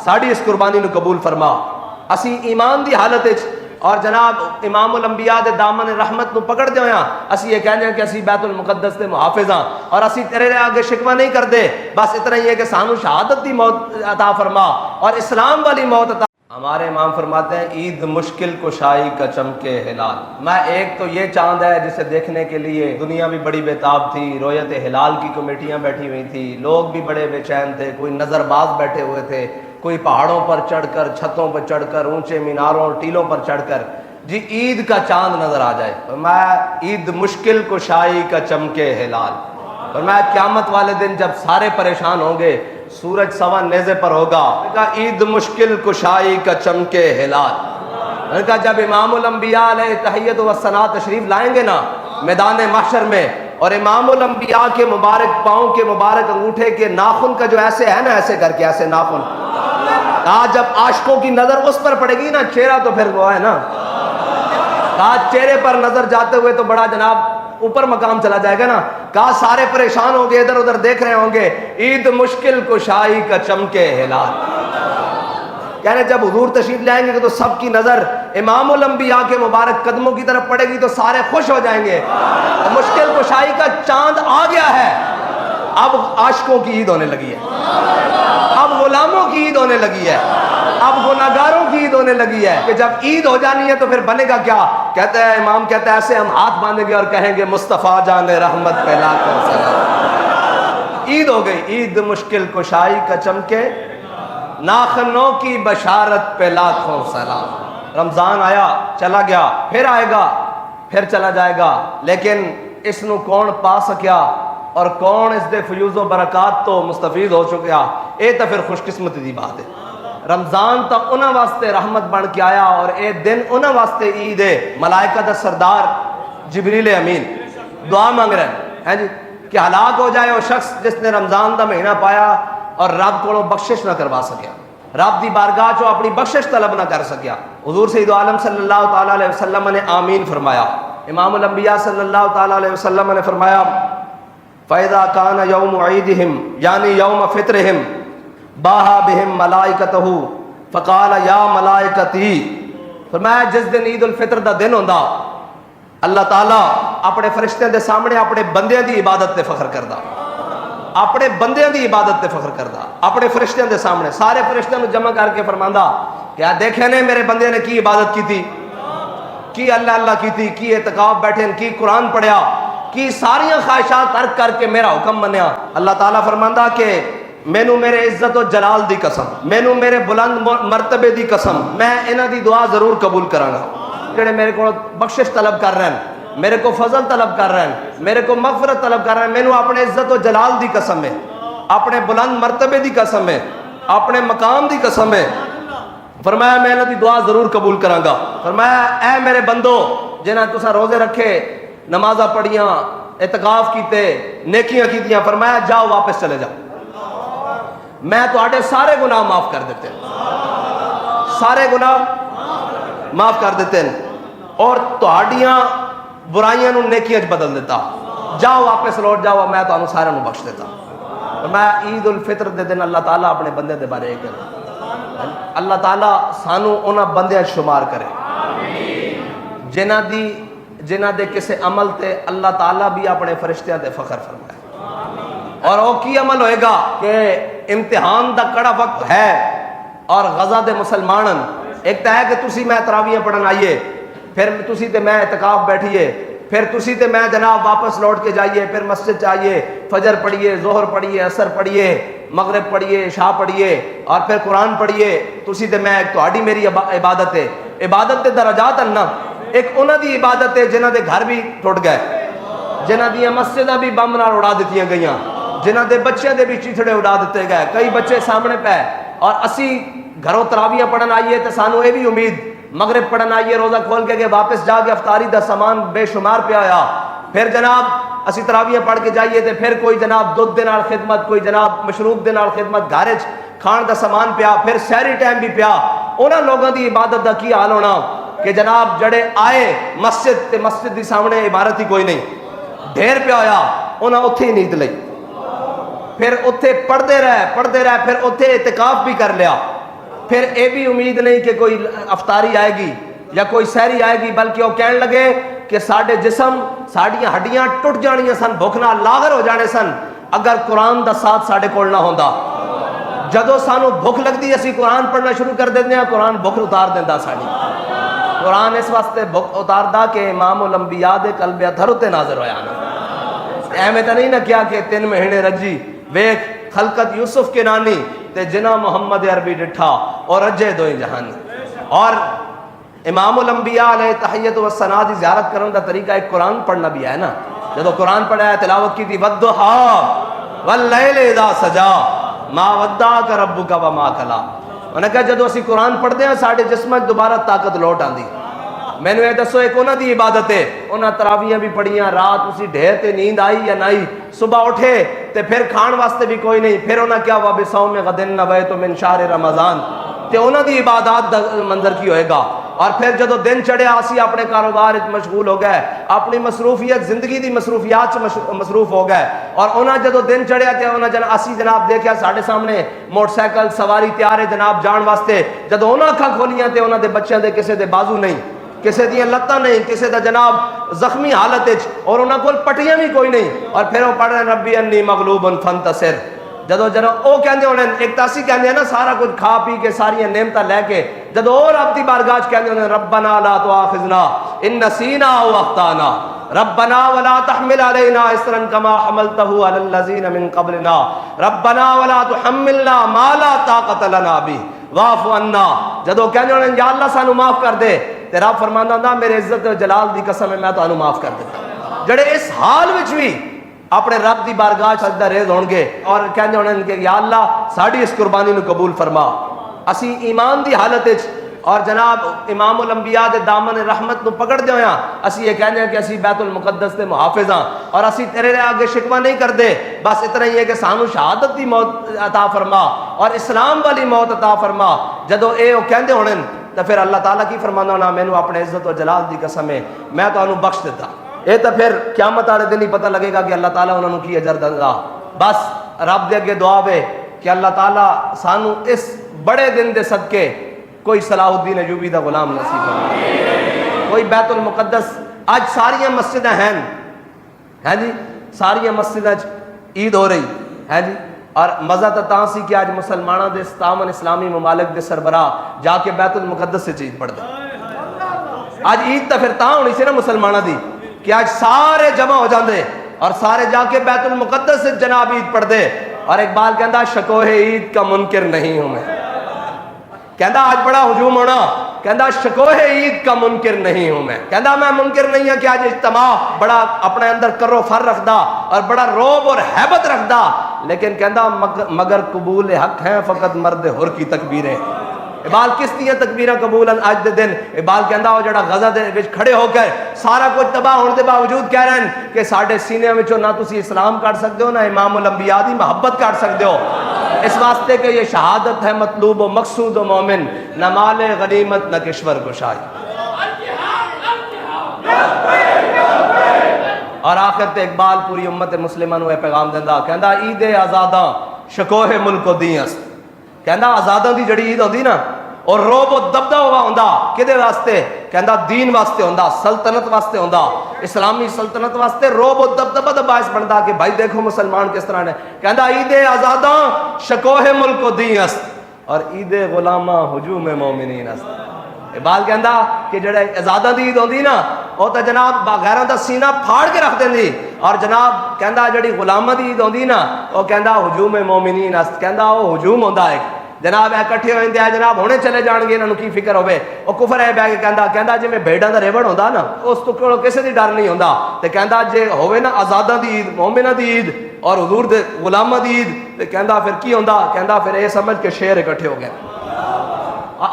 ساڑی اس قربانی نو قبول فرما. اسی ایمان دی حالت وچ اور جناب امام الانبیاء دے دامن رحمت نو پکڑ دے ہویاں اسی یہ کہنے ہیں کہ اسی بیت المقدس دے محافظ ہاں اور اسی تیرے آگے شکوہ نہیں کر دے. بس اتنا ہی ہے کہ سانو شہادت دی موت عطا فرما اور اسلام والی موت عطا. ہمارے امام فرماتے ہیں عید مشکل کشائی کا چمکے ہلال. میں ایک تو یہ چاند ہے جسے دیکھنے کے لیے دنیا بھی بڑی بےتاب تھی, رویت ہلال کی کمیٹیاں بیٹھی ہوئی تھی, لوگ بھی بڑے بے چین تھے, کوئی نظر باز بیٹھے ہوئے تھے, کوئی پہاڑوں پر چڑھ کر, چھتوں پر چڑھ کر, اونچے میناروں اور ٹیلوں پر چڑھ کر جی عید کا چاند نظر آ جائے. میں عید مشکل کشائی کا چمکے ہلال. اور میں قیامت والے دن جب سارے پریشان ہوں گے, سورج سوا نیزے پر ہوگا, عید مشکل کشائی کا چمکے ہلال. جب امام الانبیاء علیہ تحیت و ثنا تشریف لائیں گے نا میدان محشر میں, اور امام الانبیاء کے مبارک پاؤں کے مبارک انگوٹھے کے ناخن کا جو ایسے ہے نا, ایسے کر کے ایسے ناخن, آج جب عاشقوں کی نظر اس پر پڑے گی نا, چہرہ تو پھر وہ ہے نا, آج چہرے پر نظر جاتے ہوئے تو بڑا جناب اوپر مقام چلا جائے گا نا. کہا سارے پریشان ہوں گے, ادھر ادھر دیکھ رہے ہوں گے, عید مشکل کشائی کا چمکے ہلال. یعنی جب حضور تشریف لائیں گے تو سب کی نظر امام الانبیاء کے مبارک قدموں کی طرف پڑے گی تو سارے خوش ہو جائیں گے. مشکل کشائی کا چاند آ گیا ہے. اب عاشقوں کی عید ہونے لگی ہے, اب غلاموں کی عید ہونے لگی ہے, اب گناہگاروں کی عید ہونے لگی ہے. کہ جب عید ہو جانی ہے تو پھر بنے گا کیا؟ کہتا ہے امام, کہتا ہے ایسے ہم ہاتھ باندھیں گے اور کہیں گے مصطفیٰ جان رحمت پہ لاکھوں سلام. عید ہو گئی. عید مشکل کشائی کا چمکے, ناخنوں کی بشارت پہ لاکھوں سلام. رمضان آیا, چلا گیا, پھر آئے گا, پھر چلا جائے گا, لیکن اس نو کون پا سکیا اور کون اس دے فیوز و برکات تو مستفید ہو چکیا؟ اے تو پھر خوش قسمتی دی بات ہے. رمضان تو انہاں واسطے رحمت بن کے آیا اور اے دن انہاں واسطے عید ہے. ملائکہ دا سردار جبریل امین دعا مانگ رہے ہیں جی کہ ہلاک ہو جائے وہ شخص جس نے رمضان دا مہینہ پایا اور رب کو بخشش نہ کروا سکیا, رب دی بارگاہ چو اپنی بخشش طلب نہ کر سکیا. حضور سید عالم صلی اللہ تعالیٰ علیہ وسلم نے آمین فرمایا. امام الانبیاء صلی اللہ تعالیٰ علیہ وسلم نے فرمایا فَإِذَا كَانَ يَوْمُ عِيدِهِمْ یعنی یوم فطرہم باہا بہم ملائکتہو فقال یا ملائکتی. فرمایا جس دن عید الفطر دا دن ہوندا اللہ تعالیٰ اپنے فرشتوں دے سامنے اپنے بندیاں دی عبادت تے فخر کردا, اپنے بندیاں دی عبادت تے فخر کردا, اپنے فرشتوں دے سامنے سارے فرشتوں کو جمع کر کے فرماندا کیا دیکھے نے میرے بندے نے کی عبادت کی تھی, کی اللہ اللہ کی تھی, کی اعتکاف بیٹھے, کی قرآن پڑھیا, کی ساریاں خواہشات ترک کر کے میرا حکم منیا. اللہ تعالیٰ فرماندا کہ مینو میرے عزت و جلال دی قسم, مینو میرے بلند مرتبے دی قسم, میں انہاں دی دعا ضرور قبول کراں گا جڑے میرے کو بخشش طلب کر رہے ہیں, میرے کو فضل طلب کر رہے ہیں, میرے کو مغفرت طلب کر رہے ہیں. مینو اپنے عزت و جلال دی قسم ہے, اپنے بلند مرتبے دی قسم ہے, اپنے مقام دی قسم ہے. فرمایا میں انہاں دی دعا ضرور قبول کراں گا. فرمایا اے میرے بندو جنہاں تساں روزے رکھے, نمازاں پڑھیاں, اعتکاف کیتے, نیکیاں کیتیاں, فرمایا جاؤ واپس چلے جاؤ, میں تواڈے سارے گناہ معاف کر دیتے ہیں, سارے گناہ معاف کر دیتے ہیں اور تواڈیاں برائیاں نو نیکیاں بدل دیتا. جاؤ واپس لوٹ جاؤ, میں تانوں سارے نو بخش دیتا. میں عید الفطر دے دن اللہ تعالیٰ اپنے بندے دے بارے کہنا, اللہ تعالیٰ سانو انہاں بندیاں شمار کرے جنہ دے کسے عمل تے اللہ تعالیٰ بھی اپنے فرشتیاں دے فخر فرمائے. اور وہ کی عمل ہوئے گا کہ امتحان دا کڑا وقت ہے اور غزہ دے مسلمانن ایک تو ہے کہ تسی میں تراویح پڑھن آئیے, پھر تسی تے میں اعتکاف بیٹھیے, پھر تسی تے میں جناب واپس لوٹ کے جائیے, پھر مسجد چاہیے, فجر پڑھیے, ظہر پڑھیے, عصر پڑھیے, مغرب پڑھیے, عشاء پڑھیے اور پھر قرآن پڑھیے. تسی تے میں ایک تہاڈی میری عبادت ہے. عبادت دے درجات ہیں نا, ایک انہاں دی عبادت ہے جنہاں دے گھر بھی ٹوٹ گئے, جنہاں دیاں مسجداں بھی بم نال اڑا دتیاں گئیاں, جنہاں دے بچے دے بھی چیتھڑے اڑا دیتے گئے, کئی بچے سامنے پہ. اور اسی گھروں تراویح پڑھن آئیے تو سانو یہ بھی امید, مغرب پڑھن آئیے روزہ کھول کے واپس جا کے افطاری دا سامان بے شمار پہ آیا, پھر جناب اسی تراویح پڑھ کے جائیے تو پھر کوئی جناب دودھ دے نال خدمت, کوئی جناب مشروب دے نال خدمت, گھر کھان دا سامان پیا, پھر سحری ٹائم بھی پیا. انہاں لوگوں دی عبادت دا کی حال ہونا کہ جناب جڑے آئے مسجد تے مسجد دی سامنے عبارت ہی کوئی نہیں, ڈھیر پہ آیا, انہاں اتھے ہی نیند لئی, پھر اتھے پڑھتے رہے, پھر اتھے اعتکاف بھی کر لیا, پھر یہ بھی امید نہیں کہ کوئی افطاری آئے گی یا کوئی سحری آئے گی، بلکہ وہ کہنے لگے کہ ساڈے جسم ساڈیاں ہڈیاں ٹوٹ جانیاں سن، بھوک نال لاغر ہو جانے سن اگر قرآن دا ساتھ ساڈے کول نہ ہوندا۔ جدو سانو بھوک لگتی اسی قرآن پڑھنا شروع کر دیتے ہیں، قرآن بھوک اتار دینا ساڑی۔ قرآن اس واسطے بھوک اتاردا کہ امام الانبیاء دے قلب اتھر تے ناظر ہویا نا۔ ایویں تو نہیں نہ کیا کہ 3 مہینے رجی ویکھ خلقت یوسف کے نانی تے جنا محمد عربی ڈٹھا اور رجے دوئیں جہانی۔ اور امام الانبیاء علیہ تحیت و ثنا دی زیارت کرنے دا طریقہ ایک قرآن پڑھنا بھی ہے نا۔ جدو قرآن پڑھا ہے تلاوت کی تھی وَالضُّحَىٰ وَاللَّيْلِ اِذَا سَجَىٰ مَا وَدَّعَكَ رَبُّكَ وَمَا قَلَىٰ۔ انہوں نے کہا جدو اسی قرآن پڑھتے ہیں ساڑھے جسم دوبارہ طاقت لوٹ آندی۔ میں نے دسو ایک انہوں دی عبادت ہے، انہوں تراویاں بھی پڑھیاں، رات اسی ڈھیر تے نیند آئی یا نہیں، صبح اٹھے تے پھر کھان واسطے بھی کوئی نہیں، پھر انہوں کیا وَبِصَوْمِ غَدٍ نَوَيْتُ مِنْ شَهْرِ رَمَضَان، تے انہوں دی عبادات منظر کی ہوئے گا۔ اور پھر جدو دن چڑھے آسی اپنے کاروبار مشغول ہو گئے، اپنی مصروفیت زندگی دی مصروفیات مصروف ہو گئے، اور انہاں جدو دن چڑھیا تے انہاں آسی جناب دیکھیا ساڑھے سامنے موٹر سائیکل سواری تیار ہے جناب جان واسطے، جدو انہاں اکھاں کھولیاں تے انہاں دے بچیاں دے کسے دے بازو نہیں، کسے دیاں لتاں نہیں، کسے دا جناب زخمی حالت وچ، اور انہاں کول پٹیاں بھی کوئی نہیں، اور پھر وہ پڑھ رہے ربی انی مغلوب فانتصر۔ جدو او کہندے ہونے ایک تاسی کہندے ہیں نا سارا کچھ کھا پی کے ساری نعمتاں لے کے، جدو اور رب دی بارگاہ کہندے ہونے ربنا لا تؤاخذنا ان نسینا او اخطانا ربنا ولا تحمل علينا اصرا كما حملته على الذين من قبلنا ربنا ولا تحملنا ما لا طاقت لنا به واعف عنا۔ جدو کہندے ہونے یا اللہ سانو معاف کر دے تے رب فرماندا ہوندا میرے عزت و جلال دی قسم ہے میں تانوں معاف کر دیتا۔ جڑے اس حال وچ بھی اپنے رب دی بارگاہ سجدہ ریز ہون گے اور کہندے ہونے کہ یا اللہ ساڈی اس قربانی نو قبول فرما۔ اسی ایمان دی حالت وچ اور جناب امام الانبیاء دے دامن رحمت نو پکڑ دے ہویاں اسی یہ کہندے ہیں کہ اسی بیت المقدس دے محافظ ہاں اور اسی تیرے آگے شکوہ نہیں کردے، بس اتنا ہی ہے کہ سانو شہادت دی موت عطا فرما اور اسلام والی موت عطا فرما۔ جدو اے او کہندے ہونے تو پھر اللہ تعالیٰ کی فرمانا ہونا مینوں اپنے عزت و جلال دی قسم ہے میں تانوں بخش دیتا۔ اے تو پھر قیامت والے دن ہی پتہ لگے گا کہ اللہ تعالیٰ انہوں نے کی اجر دنگا۔ بس رب دے اگے دعا ہے کہ اللہ تعالیٰ سانو اس بڑے دن دے صدقے کوئی صلاح الدین ایوبی دا غلام نصیب فرما، کوئی بیت المقدس آج ساریاں مسجدیں ہیں جی، ساریاں مسجدیں عید ہو رہی ہے جی، اور مزہ تاں سی کہ آج مسلمانوں دے تعاون اسلامی ممالک دے سربراہ جا کے بیت المقدس سے عید پڑھ دے۔ آج عید تو پھر تاں ہونی سی نا مسلمانوں دی کہ آج سارے جمع ہو جاندے اور سارے جا کے بیت المقدس سے جناب عید پڑھ دے۔ اور اقبال کہندا شکوہ عید کا منکر نہیں ہوں میں، کہندا آج بڑا ہجوم ہونا، کہندا شکوہ عید کا منکر نہیں ہوں میں، کہندا میں منکر نہیں ہوں کہ آج اجتماع بڑا اپنے اندر کرو فر رکھدا اور بڑا روب اور حیبت رکھدا، لیکن کہندا مگر قبول حق ہیں فقط مرد حر کی تکبیریں۔ اقبال کس دیاں تکبیراں قبول ہیں آج دے دن؟ اقبال کہندا وہ جڑا غزہ دے وچ کھڑے ہو کر سارا کچھ تباہ ہونے دے باوجود کہہ رہے ہیں کہ ساڈے سینے وچوں نہ تسی اسلام کٹ سکتے ہو نہ امام الانبیاء دی محبت کٹ سکتے ہو، اس واسطے کہ یہ شہادت ہے مطلوب و مقصود و مومن، نہ مال غنیمت نہ کشور گشائی۔ اور آخر تے اقبال پوری امت مسلمہ نو پیغام دیندا کہندا عید آزاداں شکوہ ملک و دین است، کہندا آزاداں دی جڑی عید ہوندی نا اور روب و دبدبا ہوندا کدے واسطے؟ کہندا دین واسطے ہوندا، سلطنت واسطے ہوندا، اسلامی سلطنت واسطے روب و دبدبا دا باعث بندا کہ بھائی دیکھو مسلمان کس طرح نے۔ کہندا عید آزاداں شکوہ ملک و دین است اور عید غلاماں ہجوم مومنین است۔ اقبال کہندا کہ جڑے آزاداں دی عید ہوندی نا او تے جناب غیراں دا سینہ پھاڑ کے رکھ دیندی، اور جناب کہندا جڑی غلاماں دی عید ہوندی نا او کہندا ہجوم مومنین است، کہندا او ہجوم ہوندا ہے جناب اکٹھے ہوئے ہیں جناب ہونے چلے جان گے، انہوں کی فکر ہوئے وہ کفر ہے بہ کے کہندا جی میں بھیڑاں دا ریوڑ ہوندا نا اس تو کسے دی ڈر نہیں ہوندا، تے کہندا جے ہوئے نا آزاداں دی عید مومناں دی عید اور حضور دے غلاماں دی عید تے کہندا پھر کی ہوندا؟ کہندا پھر اے سمجھ کے شیر اکٹھے ہو گئے۔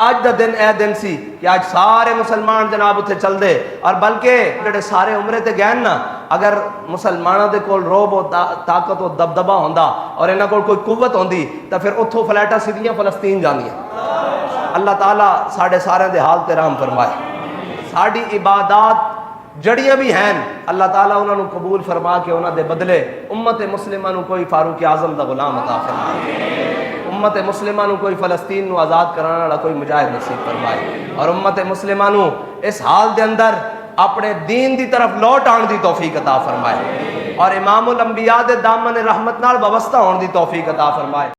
آج دا دن اے دن سی کہ آج سارے مسلمان جناب اتنے چل دے، اور بلکہ جڑے سارے عمرے تے گئے نا اگر مسلمانوں دے کول روب و طاقت و دبدبا ہوندا اور انہاں کول کوئی قوت ہوندی تو پھر اتھوں فلائٹاں سیدھیاں فلسطین جاندیاں۔ اللہ تعالیٰ ساڈے سارے دے حال تے رحم فرمائے، ساڈی عبادات جڑیاں بھی ہیں اللہ تعالیٰ انہاں نو قبول فرما کے انہاں دے بدلے امت مسلمہ نو کوئی فاروق اعظم دا غلام عطا فرمائے۔ امت مسلمہ نو کوئی فلسطین نو آزاد کرانا والا کوئی مجاہد نصیب فرمائے، اور امت مسلمہ نو اس حال دے اندر اپنے دین دی طرف لوٹ آن دی توفیق عطا فرمائے، اور امام الانبیاء دے دامن رحمت نال وابستہ ہون دی توفیق عطا فرمائے۔